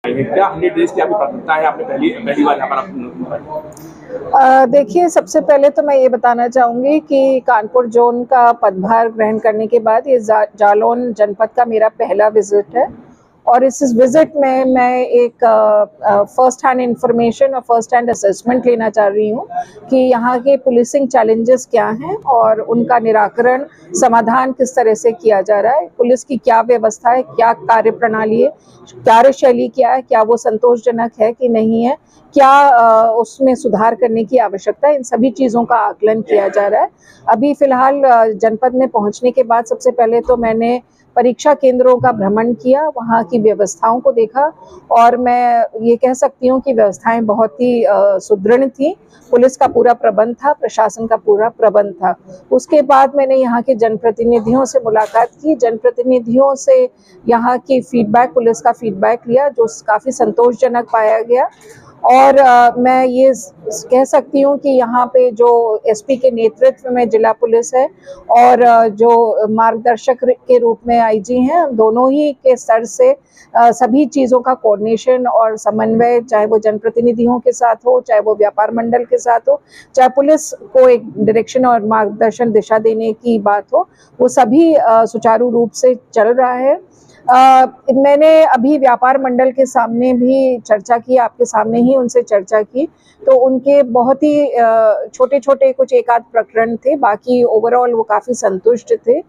क्या 100 डेज की आपकी प्राथमिकता है? आपने पहली बार यहाँ पर आप देखिए, सबसे पहले तो मैं ये बताना चाहूँगी कि कानपुर ज़ोन का पदभार ग्रहण करने के बाद ये जालौन जनपद का मेरा पहला विज़िट है और इस विज़िट में मैं एक फ़र्स्ट हैंड इन्फॉर्मेशन और फ़र्स्ट हैंड असेसमेंट लेना चाह रही हूँ कि यहाँ के पुलिसिंग चैलेंजेस क्या हैं और उनका निराकरण समाधान किस तरह से किया जा रहा है। पुलिस की क्या व्यवस्था है, क्या कार्यप्रणाली है, कार्यशैली क्या है, क्या वो संतोषजनक है कि नहीं है, क्या उसमें सुधार करने की आवश्यकता है, इन सभी चीज़ों का आकलन किया जा रहा है। अभी फ़िलहाल जनपद में पहुँचने के बाद सबसे पहले तो मैंने परीक्षा केंद्रों का भ्रमण किया, वहाँ की व्यवस्थाओं को देखा और मैं ये कह सकती हूँ कि व्यवस्थाएं बहुत ही सुदृढ़ थी। पुलिस का पूरा प्रबंध था, प्रशासन का पूरा प्रबंध था। उसके बाद मैंने यहाँ के जनप्रतिनिधियों से मुलाकात की, जनप्रतिनिधियों से यहाँ की फीडबैक, पुलिस का फीडबैक लिया जो काफ़ी संतोषजनक पाया गया। और मैं ये कह सकती हूँ कि यहाँ पे जो एसपी के नेतृत्व में जिला पुलिस है और जो मार्गदर्शक के रूप में आईजी हैं, दोनों ही के स्तर से सभी चीज़ों का कोऑर्डिनेशन और समन्वय, चाहे वो जनप्रतिनिधियों के साथ हो, चाहे वो व्यापार मंडल के साथ हो, चाहे पुलिस को एक डायरेक्शन और मार्गदर्शन दिशा देने की बात हो, वो सभी सुचारू रूप से चल रहा है। मैंने अभी व्यापार मंडल के सामने भी चर्चा की, आपके सामने ही उनसे चर्चा की, तो उनके बहुत ही छोटे छोटे कुछ एक आध प्रकरण थे, बाकी ओवरऑल वो काफ़ी संतुष्ट थे।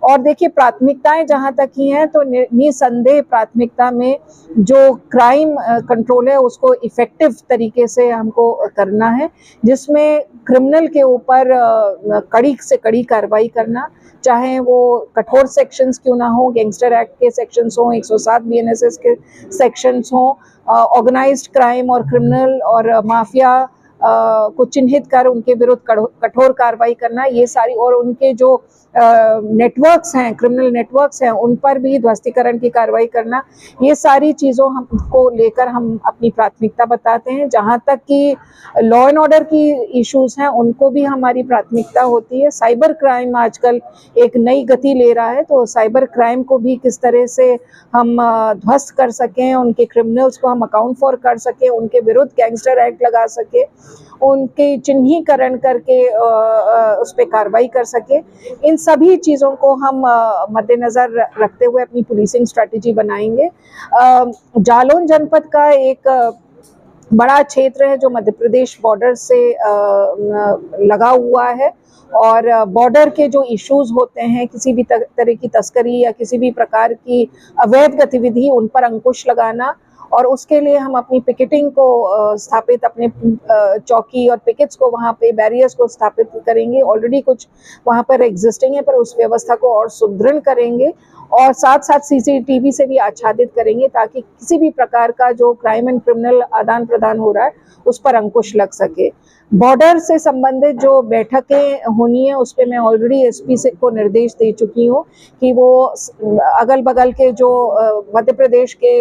और देखिए, प्राथमिकताएं जहाँ तक ही हैं तो निसंदेह प्राथमिकता में जो क्राइम कंट्रोल है उसको इफेक्टिव तरीके से हमको करना है, जिसमें क्रिमिनल के ऊपर कड़ी से कड़ी कार्रवाई करना, चाहे वो कठोर सेक्शंस क्यों ना हो, गैंगस्टर एक्ट के सेक्शंस हों, 107 बीएनएसएस के सेक्शंस हों, ऑर्गेनाइज्ड क्राइम और क्रिमिनल और माफिया को चिन्हित कर उनके विरुद्ध कठोर कार्रवाई करना, ये सारी, और उनके जो नेटवर्क्स हैं, क्रिमिनल नेटवर्क्स हैं, उन पर भी ध्वस्तीकरण की कार्रवाई करना, ये सारी चीज़ों हमको लेकर हम अपनी प्राथमिकता बताते हैं। जहाँ तक कि लॉ एंड ऑर्डर की इश्यूज हैं, उनको भी हमारी प्राथमिकता होती है। साइबर क्राइम आजकल एक नई गति ले रहा है, तो साइबर क्राइम को भी किस तरह से हम ध्वस्त कर सकें, उनके क्रिमिनल्स को हम अकाउंट फॉर कर सकें, उनके विरुद्ध गैंगस्टर एक्ट लगा सके, उनके चिन्हीकरण करके उस पर कार्रवाई कर सके, इन सभी चीज़ों को हम मद्देनज़र रखते हुए अपनी पुलिसिंग स्ट्रैटेजी बनाएंगे। जालौन जनपद का एक बड़ा क्षेत्र है जो मध्य प्रदेश बॉर्डर से लगा हुआ है और बॉर्डर के जो इश्यूज होते हैं, किसी भी तरह की तस्करी या किसी भी प्रकार की अवैध गतिविधि, उन पर अंकुश लगाना, और उसके लिए हम अपनी पिकेटिंग को स्थापित, अपने चौकी और पिकेट्स को, वहाँ पे बैरियर्स को स्थापित करेंगे। ऑलरेडी कुछ वहाँ पर एग्जिस्टिंग है, पर उस व्यवस्था को और सुदृढ़ करेंगे और साथ साथ सीसीटीवी से भी आच्छादित करेंगे ताकि किसी भी प्रकार का जो क्राइम एंड क्रिमिनल आदान प्रदान हो रहा है उस पर अंकुश लग सके। बॉर्डर से संबंधित जो बैठकें होनी है उस पर मैं ऑलरेडी एसपी से को निर्देश दे चुकी हूँ कि वो अगल बगल के जो मध्य प्रदेश के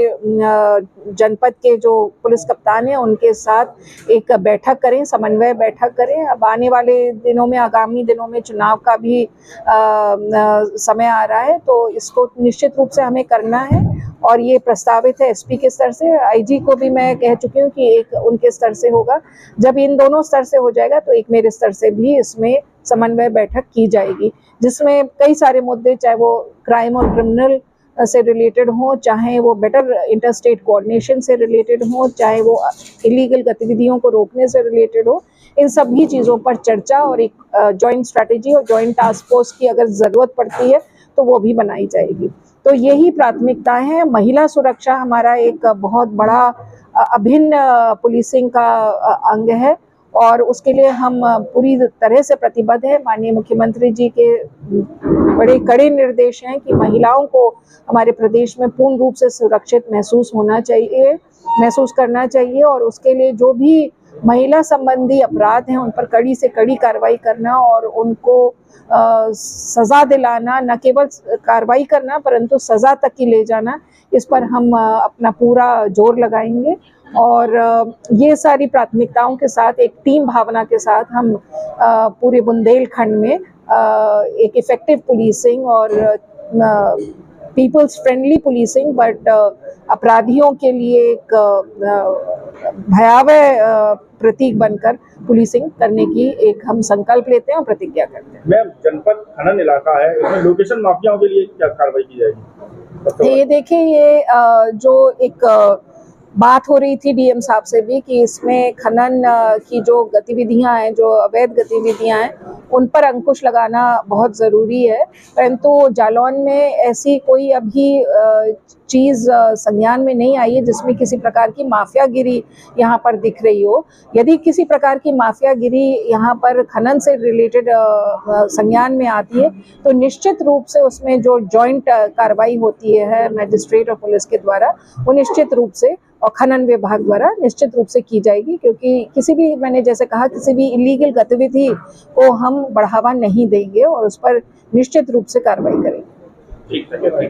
जनपद के जो पुलिस कप्तान हैं उनके साथ एक बैठक करें, समन्वय बैठक करें। अब आने वाले दिनों में, आगामी दिनों में चुनाव का भी समय आ रहा है, तो इसको निश्चित रूप से हमें करना है और ये प्रस्तावित है एसपी के स्तर से। आईजी को भी मैं कह चुकी हूँ कि एक उनके स्तर से होगा। जब इन दोनों स्तर से हो जाएगा तो एक मेरे स्तर से भी इसमें समन्वय बैठक की जाएगी, जिसमें कई सारे मुद्दे, चाहे वो क्राइम और क्रिमिनल से रिलेटेड हो, चाहे वो बेटर इंटरस्टेट कोऑर्डिनेशन से रिलेटेड हो, चाहे वो इलीगल गतिविधियों को रोकने से रिलेटेड हो, इन सभी चीज़ों पर चर्चा और एक जॉइंट स्ट्रैटेजी और जॉइंट टास्क फोर्स की अगर ज़रूरत पड़ती है तो वो भी बनाई जाएगी। तो यही प्राथमिकताएं हैं। महिला सुरक्षा हमारा एक बहुत बड़ा अभिन्न पुलिसिंग का अंग है और उसके लिए हम पूरी तरह से प्रतिबद्ध हैं। माननीय मुख्यमंत्री जी के बड़े कड़े निर्देश हैं कि महिलाओं को हमारे प्रदेश में पूर्ण रूप से सुरक्षित महसूस करना चाहिए और उसके लिए जो भी महिला संबंधी अपराध हैं उन पर कड़ी से कड़ी कार्रवाई करना और उनको सज़ा दिलाना, न केवल कार्रवाई करना परंतु सज़ा तक की ले जाना, इस पर हम अपना पूरा जोर लगाएंगे। और ये सारी प्राथमिकताओं के साथ, एक टीम भावना के साथ हम पूरे बुंदेलखंड में एक इफ़ेक्टिव पुलिसिंग और पीपल्स फ्रेंडली पुलिसिंग, बट अपराधियों के लिए एक भयावह प्रतीक बनकर पुलिसिंग करने की एक हम संकल्प लेते हैं और प्रतिज्ञा करते हैं। मैम, जनपद खनन इलाका है, इसमें लोकेशन माफियाओं के लिए क्या कार्रवाई की जाएगी? ये देखिए, ये जो एक बात हो रही थी डीएम साहब से भी कि इसमें खनन की जो गतिविधियां हैं, जो अवैध गतिविधियां हैं, उन पर अंकुश लगाना बहुत ज़रूरी है। परंतु जालौन में ऐसी कोई अभी चीज़ संज्ञान में नहीं आई है जिसमें किसी प्रकार की माफियागिरी यहाँ पर दिख रही हो। यदि किसी प्रकार की माफियागिरी यहाँ पर खनन से रिलेटेड संज्ञान में आती है तो निश्चित रूप से उसमें जो जॉइंट कार्रवाई होती है मैजिस्ट्रेट और पुलिस के द्वारा, वो निश्चित रूप से और खनन विभाग द्वारा निश्चित रूप से की जाएगी, क्योंकि किसी भी, मैंने जैसे कहा, किसी भी इलीगल गतिविधि को हम बढ़ावा नहीं देंगे और उस पर निश्चित रूप से कार्रवाई करेंगे। ठीक है।